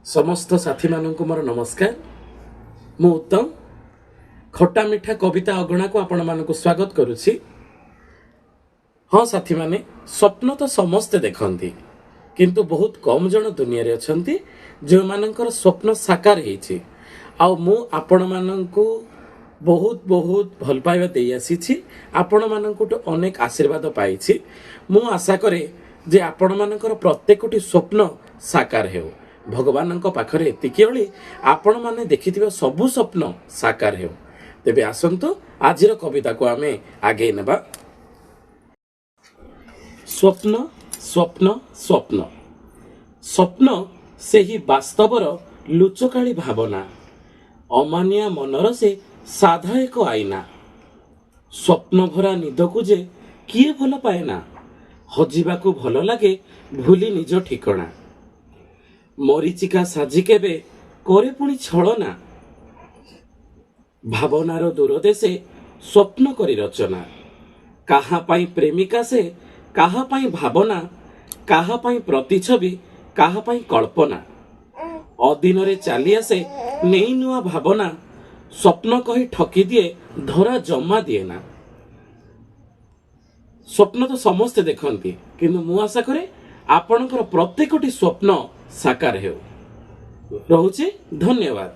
समस्त साथी मानक मोर नमस्कार। मु उत्तम खट्टा मिठा कविता अगणा को आपण मानक स्वागत करुछि। हाँ साथी माने, स्वप्न तो समस्ते देखती किंतु बहुत कम जन दुनिया रे अछंती जो मानकर स्वप्न साकार हेछि। आउ मु आपण मानकु बहुत बहुत भल पाइबा देई आसीछि। आपण मानकु तो अनेक आशीर्वाद पाइछि। मु आशा करे जे आपण मानकर प्रत्येकटी स्वप्न साकार हेउ। भगवानଙ୍କ ପାଖରେ ଏତିକି ଓଳି ଆପଣ ମାନେ ଦେଖିଥିବା ସବୁ ସ୍ୱପ୍ନ ସାକାର ହେଉ। ତେବେ ଆସନ୍ତୁ ଆଜିର କବିତାକୁ ଆମେ ଆଗେଇ ନେବା। ସ୍ୱପ୍ନ ସ୍ୱପ୍ନ ସ୍ୱପ୍ନ ସ୍ୱପ୍ନ ସେହି ବାସ୍ତବର ଲୁଚକାଳି ଭାବନା, ଅମାନିଆ ମନର ସେ ସାଧା ଏକ ଆଇନା। ସ୍ୱପ୍ନ ଭରା ନିଦକୁ ଯେ କିଏ ଭଲ ପାଏନା, ହଜିବାକୁ ଭଲ ଲାଗେ ଭୁଲି ନିଜ ଠିକଣା। ମରିଚିକା ସାଜି କେବେ କରେ ପୁଣି ଛଳନା, ଭାବନାର ଦୂରଦେଶେ ସ୍ୱପ୍ନ କରି ରଚନା। କାହା ପାଇଁ ପ୍ରେମିକା ସେ, କାହା ପାଇଁ ଭାବନା, କାହା ପାଇଁ ପ୍ରତିଛବି, କାହା ପାଇଁ କଳ୍ପନା। ଅଦିନରେ ଚାଲି ଆସେ ନେଇ ନୂଆ ଭାବନା, ସ୍ୱପ୍ନ କହି ଠକି ଦିଏ ଧରା ଜମା ଦିଏ ନା। ସ୍ୱପ୍ନ ତ ସମସ୍ତେ ଦେଖନ୍ତି କିନ୍ତୁ ମୁଁ ଆଶା କରେ ଆପଣଙ୍କର ପ୍ରତ୍ୟେକଟି ସ୍ୱପ୍ନ ସାକାର ହେଉ। ରହୁଛି, ଧନ୍ୟବାଦ।